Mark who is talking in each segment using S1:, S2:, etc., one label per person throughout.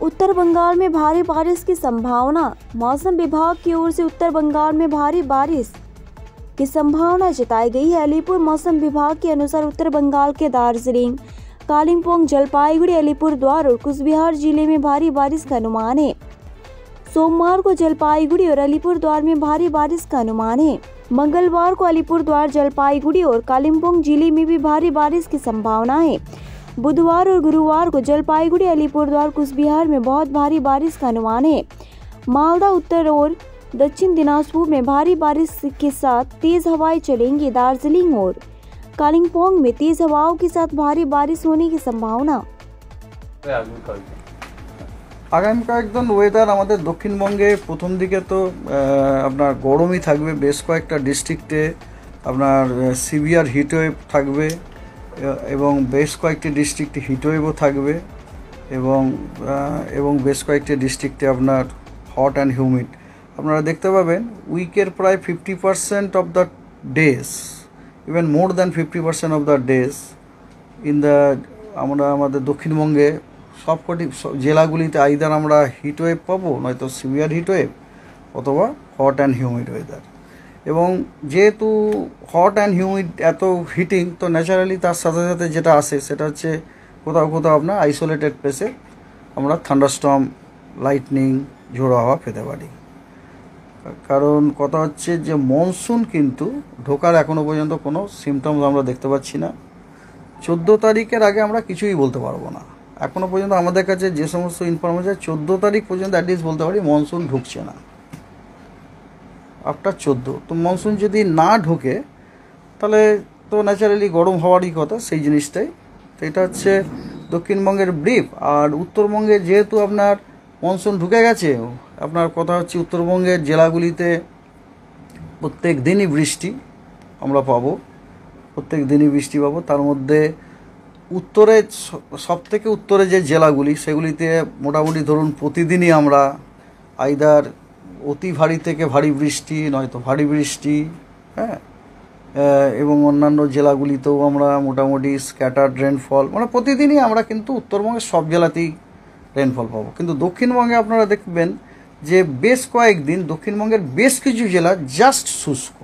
S1: उत्तर बंगाल में भारी बारिश की संभावना। मौसम विभाग की ओर से उत्तर बंगाल में भारी बारिश की संभावना जताई गई है। अलीपुर मौसम विभाग के अनुसार उत्तर बंगाल के दार्जिलिंग, कालिम्पोंग, जलपाईगुड़ी, अलीपुरद्वार और कुचबिहार जिले में भारी बारिश का अनुमान है। सोमवार को जलपाईगुड़ी और अलीपुरद्वार में भारी बारिश का अनुमान है। मंगलवार को अलीपुरद्वार, जलपाईगुड़ी और कालिम्पोंग जिले में भी भारी बारिश की संभावना है। बुधवार और गुरुवार को जलपाईगुड़ी, अलीपुरद्वार, कुचबिहार में बहुत भारी बारिश का अनुमान है। मालदा, उत्तर और दक्षिण दिनाजपुर में भारी बारिश के साथ तेज हवाएं चलेंगी। दार्जिलिंग और कालिम्पोंग में तेज हवाओं के साथ भारी बारिश होने की संभावना।
S2: आगामी कয়েকদিন ওয়েদার আমাদের দক্ষিণবঙ্গে প্রথম দিকে তো আপনার গরমই থাকবে, বেশ কয়েকটা ডিস্ট্রিক্টে আপনার সিভিয়ার হিটওয়েভ থাকবে এবং বেশ কয়েকটি ডিস্ট্রিক্টে হিটওয়েভও থাকবে এবং বেশ কয়েকটি ডিস্ট্রিক্টে আপনার হট অ্যান্ড হিউমিড আপনারা দেখতে পাবেন। উইকের প্রায় 50% of the days, even more than 50% of the days আমরা আমাদের দক্ষিণবঙ্গে সবকটি জেলাগুলিতে আইদার আমরা হিটওয়েভ পাবো, নয়তো সিভিয়ার হিটওয়েভ অথবা হট অ্যান্ড হিউমিড ওয়েদার। এবং যেহেতু হট অ্যান্ড হিউমিড এত হিটিং, তো ন্যাচারালি তার সাথে সাথে যেটা আসে সেটা হচ্ছে কোথাও কোথাও আপনার আইসোলেটেড প্লেসে আমরা থান্ডারস্টর্ম, লাইটনিং, ঝোড়ো হাওয়া পেতে পারি। কারণ কথা হচ্ছে যে মনসুন কিন্তু ঢোকার এখনও পর্যন্ত কোনো সিমটমস আমরা দেখতে পাচ্ছি না। 14 তারিখের আগে আমরা কিছুই বলতে পারবো না। এখনও পর্যন্ত আমাদের কাছে যে সমস্ত ইনফরমেশন, 14 তারিখ পর্যন্ত অ্যাটলিস্ট বলতে পারি মনসুন ঢুকছে না। আফটার 14 তো মনসুন যদি না ঢোকে তাহলে তো ন্যাচারালি গরম হওয়ারই কথা, সেই জিনিসটাই। তো এটা হচ্ছে দক্ষিণবঙ্গের ব্রিফ। আর উত্তরবঙ্গে যেহেতু আপনার মনসুন ঢুকে গেছে, আপনার কথা হচ্ছে উত্তরবঙ্গের জেলাগুলিতে প্রত্যেক দিনই বৃষ্টি আমরা পাবো, প্রত্যেক দিনই বৃষ্টি পাবো। তার মধ্যে উত্তরে সবথেকে উত্তরে যে জেলাগুলি সেগুলিতে মোটামুটি ধরুন প্রতিদিনই আমরা আইদার অতি ভারী থেকে ভারী বৃষ্টি, নয়তো ভারী বৃষ্টি, হ্যাঁ, এবং অন্যান্য জেলাগুলিতেও আমরা মোটামুটি স্ক্যাটার্ড রেনফল, মানে প্রতিদিনই আমরা কিন্তু উত্তরবঙ্গের সব জেলাতেই রেনফল পাবো। কিন্তু দক্ষিণবঙ্গে আপনারা দেখবেন যে বেশ কয়েকদিন দক্ষিণবঙ্গের বেশ কিছু জেলা জাস্ট শুষ্ক।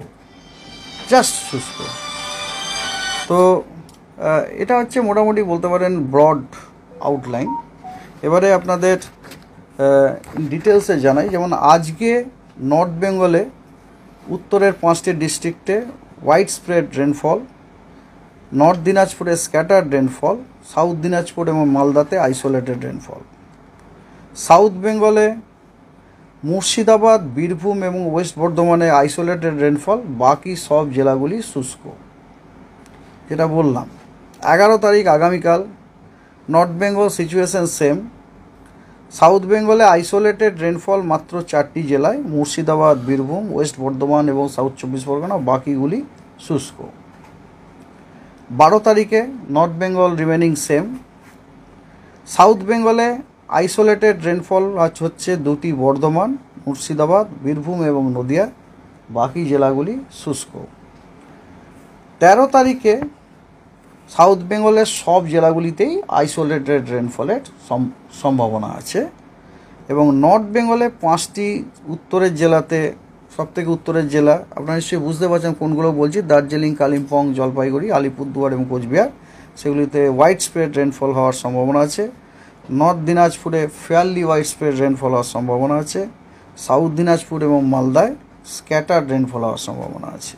S2: তো এটা হচ্ছে মোটামুটি বলতে পারেন ব্রড আউটলাইন। এবারে আপনাদের ডিটেলসে জানাই। যেমন আজকে নর্থ বেঙ্গলে উত্তরের 5টি ডিস্ট্রিক্টে ওয়াইড স্প্রেড রেনফল, নর্থ দিনাজপুরে স্ক্যাটার্ড রেনফল, সাউথ দিনাজপুর এবং মালদাতে আইসোলেটেড রেনফল। সাউথ বেঙ্গলে মুর্শিদাবাদ, বীরভূম এবং ওয়েস্ট বর্ধমানে আইসোলেটেড রেনফল, বাকি সব জেলাগুলি শুষ্ক। যেটা বললাম 11 তারিখ আগামীকাল north Bengal situation same. South বেঙ্গলে আইসোলেটেড রেনফল মাত্র 4টি জেলায়, মুর্শিদাবাদ, বীরভূম, ওয়েস্ট বর্ধমান এবং সাউথ 24 পরগনা, বাকিগুলি শুষ্ক। 12 তারিখে north Bengal remaining same. South বেঙ্গলে আইসোলেটেড রেনফল হচ্ছে 2টি বর্ধমান, মুর্শিদাবাদ, বীরভূম এবং নদিয়া, বাকি জেলাগুলি শুষ্ক। 13 তারিখে সাউথ বেঙ্গলের সব জেলাগুলিতেই আইসোলেটেড রেনফলের সম্ভাবনা আছে এবং নর্থ বেঙ্গলে 5টি উত্তরের জেলাতে, সবথেকে উত্তরের জেলা আপনারা নিশ্চয়ই বুঝতে পারছেন কোনগুলো বলছি, দার্জিলিং, কালিম্পং, জলপাইগুড়ি, আলিপুরদুয়ার এবং কোচবিহার, সেগুলিতে ওয়াইড স্প্রেড রেনফল হওয়ার সম্ভাবনা আছে। নর্থ দিনাজপুরে ফেয়ারলি ওয়াইড স্প্রেড রেনফল হওয়ার সম্ভাবনা আছে। সাউথ দিনাজপুর এবং মালদায় স্ক্যাটার্ড রেনফল হওয়ার সম্ভাবনা আছে।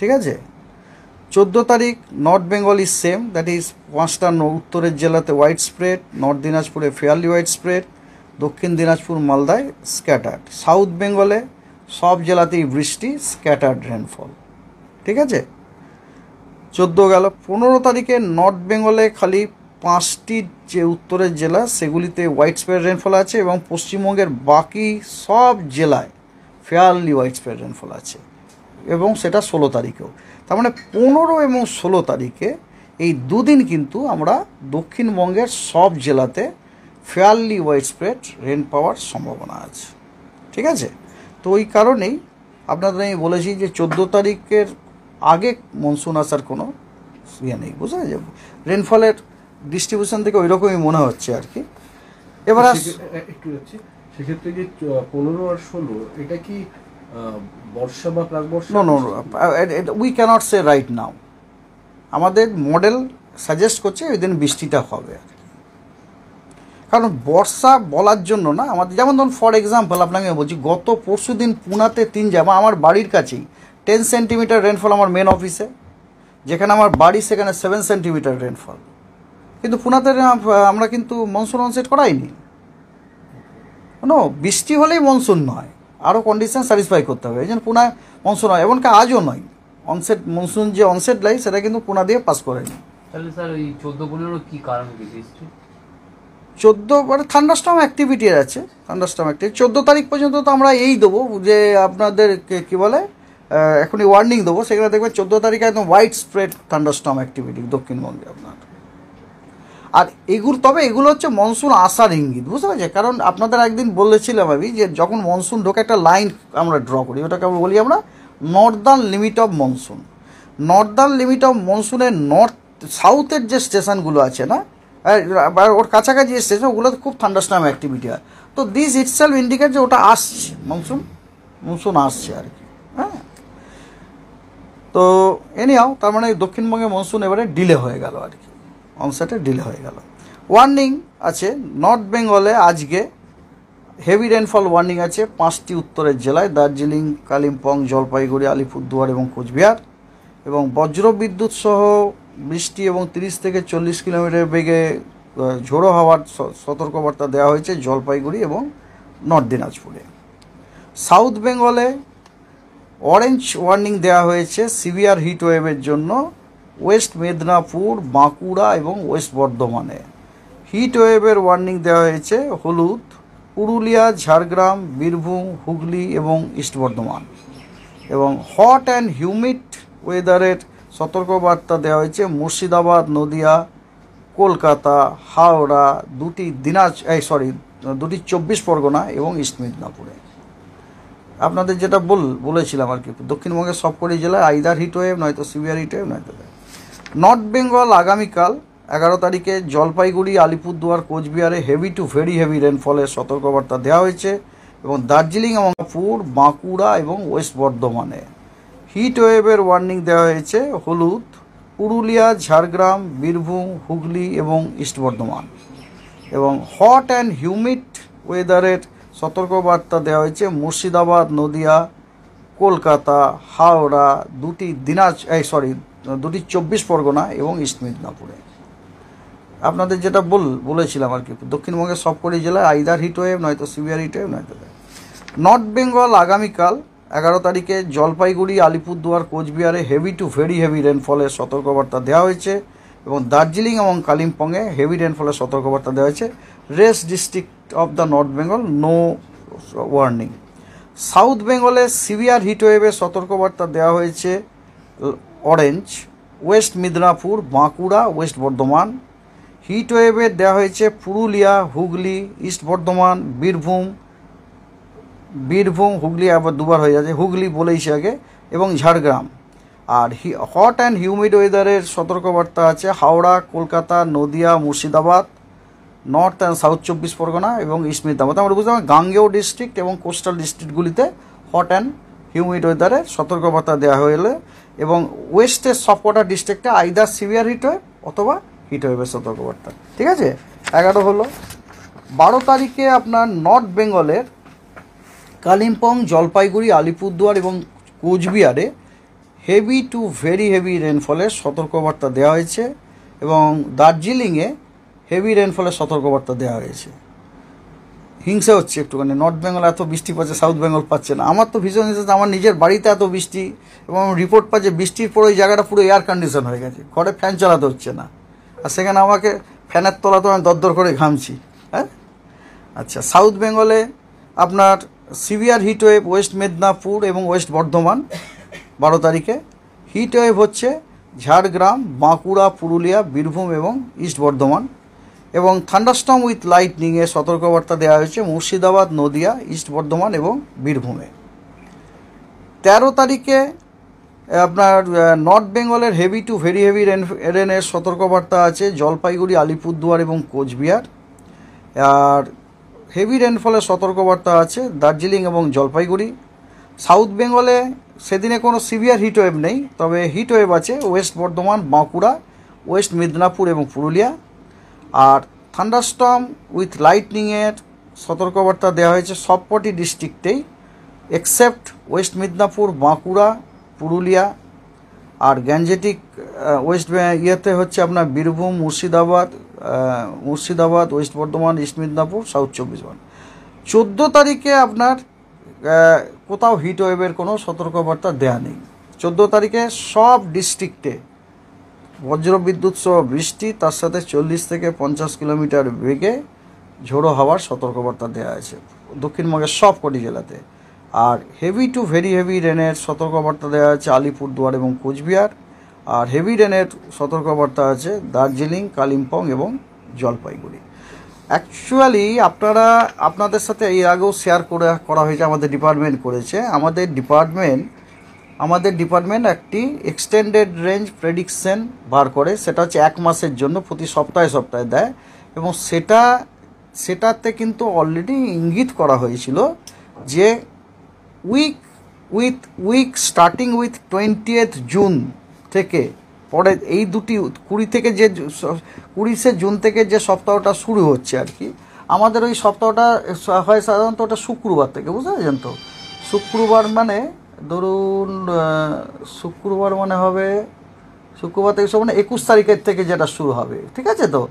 S2: ঠিক আছে। 14 তারিখ north Bengal is same, that is 5টা উত্তরের জেলাতে ওয়াইড স্প্রেড, নর্থ দিনাজপুরে ফেয়ারলি ওয়াইড স্প্রেড, দক্ষিণ দিনাজপুর, মালদায় স্ক্যাটার্ড। সাউথ বেঙ্গলে সব জেলাতেই বৃষ্টি, স্ক্যাটার্ড রেনফল। ঠিক আছে। 14 গেল। 15 তারিখে নর্থ বেঙ্গলে খালি 5টি যে উত্তরের জেলা সেগুলিতে ওয়াইড স্প্রেড রেনফল আছে এবং পশ্চিমবঙ্গের বাকি সব জেলায় ফেয়ারলি ওয়াইড স্প্রেড রেনফল আছে এবং সেটা 16 তারিখেও। তার মানে 15 এবং 16 তারিখে এই দুদিন কিন্তু আমরা দক্ষিণবঙ্গের সব জেলাতে ফেয়ারলি ওয়াইড স্প্রেড রেন পাওয়ার সম্ভাবনা আছে। ঠিক আছে। তো ওই কারণেই আপনাদের আমি বলেছি যে 14 তারিখের আগে মনসুন আসার কোনো ইয়ে নেই, বোঝা যাবে। রেনফলের ডিস্ট্রিবিউশন থেকে ওই রকমই মনে হচ্ছে আর কি। এবার
S3: একটু যাচ্ছি, সেক্ষেত্রে যে 15 আর 16 এটা কি বর্ষা বা প্রাক বর্ষা?
S2: No, we can't say right now. আমাদের মডেল সাজেস্ট করছে ওইদিন বৃষ্টিটা হবে, কারণ বর্ষা বলার জন্য না আমাদের, যেমন ধরুন ফর এক্সাম্পল আপনাকে বলছি, গত পরশু দিন পুনাতে 3 জামা আমার বাড়ির কাছেই 10 সেন্টিমিটার রেনফল আমার মেন অফিসে, যেখানে আমার বাড়ি সেখানে 7 সেন্টিমিটার রেনফল, কিন্তু পুনাতে আমরা কিন্তু মনসুন অনসেট করাইনি। বৃষ্টি হলেই মনসুন নয়, আরও কন্ডিশন স্যাটিসফাই করতে হবে, এই জন্য পুনায় মনসুন হয়, এমনকি আজও নয়। অনসেট মনসুন যে অনসেট লাই সেটা কিন্তু পুনা দিয়ে পাস করেনি।
S4: তাহলে স্যার ওই 14-15 কি কারণ কি বৃষ্টি?
S2: 14 মানে থান্ডারস্টর্ম অ্যাক্টিভিটি আছে, থান্ডারস্টর্ম অ্যাক্টিভিটি 14 তারিখ পর্যন্ত তো আমরা এই দেবো যে আপনাদের কী বলে এখনই ওয়ার্নিং দেবো, সেখানে দেখবেন 14 তারিখে একদম ওয়াইড স্প্রেড থান্ডারস্টর্ম অ্যাক্টিভিটি দক্ষিণবঙ্গে আপনার। আর এগুলো হচ্ছে মনসুন আসার ইঙ্গিত, বুঝতে পারছি? কারণ আপনাদের একদিন বলেছিলাম আমি যে যখন মনসুন ঢোকে একটা লাইন আমরা ড্র করি, ওটাকে বলি আমরা northern limit of monsoon. Northern limit of মনসুনের সাউথের যে স্টেশনগুলো আছে না, ওর কাছাকাছি যে স্টেশন, ওগুলোতে খুব থান্ডারস্টর্ম অ্যাক্টিভিটি হয়। তো দিস ইটসেলফ ইন্ডিকেট যে ওটা আসছে, মনসুন আসছে আর কি। হ্যাঁ, তো এনিহাও তার মানে দক্ষিণবঙ্গে মনসুন এবারে ডিলে হয়ে গেল আর কি, অনসেটে ডিলে হয়ে গেল। ওয়ার্নিং আছে নর্থ বেঙ্গলে আজকে হেভি রেনফল ওয়ার্নিং আছে 5টি উত্তরের জেলায়, দার্জিলিং, কালিম্পং, জলপাইগুড়ি, আলিপুরদুয়ার এবং কোচবিহার, এবং বজ্রবিদ্যুৎ সহ বৃষ্টি এবং 30 থেকে 40 কিলোমিটার বেগে ঝোড়ো হাওয়ার সতর্কবার্তা দেওয়া হয়েছে জলপাইগুড়ি এবং নর্থ দিনাজপুরে। সাউথ বেঙ্গলে অরেঞ্জ ওয়ার্নিং দেওয়া হয়েছে সিভিয়ার হিট ওয়েভের জন্য ওয়েস্ট মেদিনীপুর, বাঁকুড়া এবং ওয়েস্ট বর্ধমানে। হিট ওয়েভের ওয়ার্নিং দেওয়া হয়েছে হলুদ পুরুলিয়া, ঝাড়গ্রাম, বীরভূম, হুগলি এবং ইস্ট বর্ধমান। এবং হট অ্যান্ড হিউমিড ওয়েদারের সতর্কবার্তা দেওয়া হয়েছে মুর্শিদাবাদ, নদিয়া, কলকাতা, হাওড়া, দুটি 24 পরগনা এবং ইস্ট মেদিনীপুরে। আপনাদের যেটা বলেছিলাম আর কি, দক্ষিণবঙ্গের সবকটি জেলায় আইদার হিট ওয়েভ, নয়তো সিভিয়ার হিট ওয়েভ, নয়তো। নর্থ বেঙ্গল আগামীকাল 11 তারিখে জলপাইগুড়ি, আলিপুরদুয়ার, কোচবিহারে হেভি টু ভেরি হেভি রেনফলের সতর্কবার্তা দেওয়া হয়েছে, এবং দার্জিলিং এবং বাঁকুড়া এবং ওয়েস্ট বর্ধমানে হিট ওয়েভের ওয়ার্নিং দেওয়া হয়েছে হলুদ পুরুলিয়া, ঝাড়গ্রাম, বীরভূম, হুগলি এবং ইস্ট বর্ধমান। এবং হট অ্যান্ড হিউমিড ওয়েদারের সতর্কবার্তা দেওয়া হয়েছে মুর্শিদাবাদ, নদিয়া, কলকাতা, হাওড়া, দুটি 24 পরগনা এবং ইস্ট মেদিনীপুরে। আপনাদের যেটা বলেছিলাম আর কি, দক্ষিণবঙ্গের সবকটি জেলায় আইদার হিট ওয়েভ, নয়তো সিভিয়ার হিট ওয়েভ, নয়তো। নর্থ বেঙ্গল আগামীকাল 11 তারিখে জলপাইগুড়ি, আলিপুরদুয়ার, কোচবিহারে হেভি টু ভেরি হেভি রেনফলের সতর্কবার্তা দেওয়া হয়েছে, এবং দার্জিলিং এবং কালিম্পংয়ে হেভি রেনফলের সতর্কবার্তা দেওয়া হয়েছে। Rest district of the north Bengal no warning. South বেঙ্গলে সিভিয়ার হিট ওয়েভের সতর্কবার্তা দেওয়া হয়েছে orange west Medinipur, Bankura, west Bardhaman. Heat ওয়েভের দেওয়া হয়েছে পুরুলিয়া, হুগলি, ইস্ট বর্ধমান, বীরভূম, হুগলি আবার দুবার হয়ে যাচ্ছে, হুগলি বলেইছি আগে, এবং ঝাড়গ্রাম। আর হট অ্যান্ড হিউমিড ওয়েদারের সতর্কবার্তা আছে Howrah, Kolkata, Nadia, Murshidabad, north and south 24 Parganas এবং ইস্ট মেদিনীপুর। আমরা বুঝতে পারি গাঙ্গেয় ডিস্ট্রিক্ট এবং কোস্টাল ডিস্ট্রিক্টগুলিতে হট অ্যান্ড হিউমিড ওয়েদারের সতর্কবার্তা দেওয়া হলে, এবং ওয়েস্টের সবকটা ডিস্ট্রিক্টে আইদার সিভিয়ার হিট ওয়েভ অথবা হিট ওয়েভের সতর্কবার্তা। ঠিক আছে, 11 হলো। 12 তারিখে আপনার নর্থ বেঙ্গলের কালিম্পং, জলপাইগুড়ি, আলিপুরদুয়ার এবং কোচবিহারে হেভি টু ভেরি হেভি রেনফলের সতর্কবার্তা দেওয়া হয়েছে, এবং দার্জিলিংয়ে হেভি রেনফলের সতর্কবার্তা দেওয়া হয়েছে। হিংসা হচ্ছে একটুখানি, নর্থ বেঙ্গল এত বৃষ্টি পাচ্ছে, সাউথ বেঙ্গল পাচ্ছে না। আমার তো ভীষণ হিংসা, আমার নিজের বাড়িতে এত বৃষ্টি, এবং রিপোর্ট পাচ্ছে বৃষ্টির পরে ওই জায়গাটা পুরো এয়ার কন্ডিশন হয়ে গেছে, ঘরে ফ্যান চালাতে হচ্ছে না, আর সেখানে আমাকে ফ্যানের তলাতে আমি দরদর করে ঘামছি। হ্যাঁ, আচ্ছা। সাউথ বেঙ্গলে আপনার severe heat wave West Medinipur এবং ওয়েস্ট বর্ধমান 12 তারিখে। হিট ওয়েভ হচ্ছে ঝাড়গ্রাম, বাঁকুড়া, পুরুলিয়া, বীরভূম এবং ইস্ট বর্ধমান। এবং থান্ডারস্টর্ম উইথ লাইটনিংয়ের সতর্কবার্তা দেওয়া হয়েছে মুর্শিদাবাদ, নদিয়া, ইস্ট বর্ধমান এবং বীরভূমে। 13 তারিখে আপনার নর্থ বেঙ্গলের হেভি টু ভেরি হেভি রেনের সতর্কবার্তা আছে জলপাইগুড়ি, আলিপুরদুয়ার এবং কোচবিহার। আর হেভি রেনফলের সতর্কবার্তা আছে দার্জিলিং এবং জলপাইগুড়ি। সাউথ বেঙ্গলে সেদিনে কোনো সিভিয়ার হিটওয়েভ নেই, তবে হিটওয়েভ আছে ওয়েস্ট বর্ধমান, বাঁকুড়া, ওয়েস্ট মিদনাপুর এবং পুরুলিয়া। আর থান্ডারস্টর্ম উইথ লাইটনিংয়ের সতর্কবার্তা দেওয়া হয়েছে সবকটি ডিস্ট্রিক্টেই এক্সেপ্ট ওয়েস্ট মিদনাপুর, বাঁকুড়া, পুরুলিয়া। আর গ্যাঞ্জেটিক ওয়েস্ট ইয়েতে হচ্ছে আপনার Birbhum, Murshidabad, West Bardhaman, east Midnapore, south 24 14 তারিখে আপনার কোথাও হিটওয়েভের কোনো সতর্কবার্তা দেওয়া নেই। 14 তারিখে সব ডিস্ট্রিক্টে বজ্রবিদ্যুৎ সহ বৃষ্টি, তার সাথে 40 থেকে 50 কিলোমিটার বেগে ঝোড়ো হাওয়ার সতর্কবার্তা দেওয়া আছে দক্ষিণবঙ্গের সব কটি জেলাতে। আর হেভি টু ভেরি হেভি রেনের সতর্কবার্তা দেওয়া আছে আলিপুরদুয়ার এবং কোচবিহার। আর হেভি রেনের সতর্কবার্তা আছে দার্জিলিং, কালিম্পং এবং জলপাইগুড়ি। অ্যাকচুয়ালি আপনাদের সাথে এর আগেও শেয়ার করা হয়েছে, আমাদের ডিপার্টমেন্ট করেছে। আমাদের ডিপার্টমেন্ট একটি এক্সটেন্ডেড রেঞ্জ প্রেডিকশন বার করে, সেটা হচ্ছে 1 মাসের জন্য প্রতি সপ্তাহে দেয়। এবং সেটাতে কিন্তু অলরেডি ইঙ্গিত করা হয়েছিল যে week starting with 20th June থেকে পরে এই দুটি 20 জুন থেকে যে সপ্তাহটা শুরু হচ্ছে আর কি, আমাদের ওই সপ্তাহটা হয় সাধারণত ওটা শুক্রবার থেকে, বুঝতে পারছেন তো? শুক্রবার মানে ধরুন শুক্রবার মানে হবে শুক্রবার থেকে মানে 21 তারিখের থেকে যেটা শুরু হবে, ঠিক আছে তো?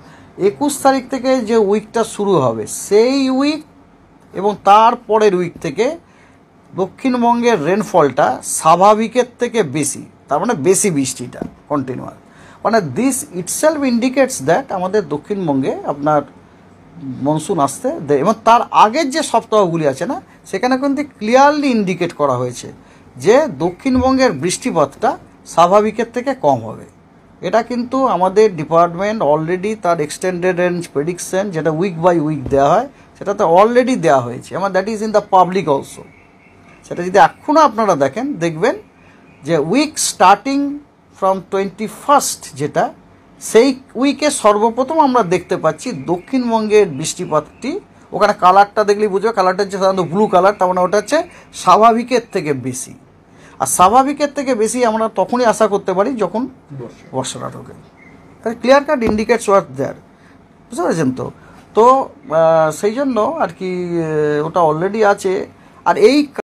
S2: 21 তারিখ থেকে যে উইকটা শুরু হবে সেই উইক এবং তার পরের উইক থেকে দক্ষিণবঙ্গের রেনফলটা স্বাভাবিকের থেকে বেশি, তার মানে বেশি বৃষ্টিটা কন্টিনিউয়াস। মানে দিস ইটসেলফ ইন্ডিকেটস দ্যাট আমাদের দক্ষিণবঙ্গে আপনার মনসুন আসতে দেয়। এবং তার আগের যে সপ্তাহগুলি আছে না, সেখানে কিন্তু ক্লিয়ারলি ইন্ডিকেট করা হয়েছে যে দক্ষিণবঙ্গের বৃষ্টিপাতটা স্বাভাবিকের থেকে কম হবে। এটা কিন্তু আমাদের ডিপার্টমেন্ট অলরেডি তার এক্সটেন্ডেড রেঞ্জ প্রেডিকশন, যেটা উইক বাই উইক দেওয়া হয়, সেটাতে অলরেডি দেওয়া হয়েছে এবং that is in the public also. সেটা যদি এখনও আপনারা দেখবেন যে উইক স্টার্টিং ফ্রম 21 যেটা, সেই উইকে সর্বপ্রথম আমরা দেখতে পাচ্ছি দক্ষিণবঙ্গের বৃষ্টিপাতটি, ওখানে কালারটা দেখলেই বুঝবে, কালারটা হচ্ছে সাধারণত ব্লু কালার, তার মানে ওটা হচ্ছে স্বাভাবিকের থেকে বেশি। আর স্বাভাবিকের থেকে বেশি আমরা তখনই আশা করতে পারি যখন বর্ষাটা ঢোকে। তাহলে ক্লিয়ার কাট ইন্ডিকেটস ওয়ার দেয়ার, বুঝতে পেরেছেন তো? তো সেই জন্য আর কি ওটা অলরেডি আছে। আর এই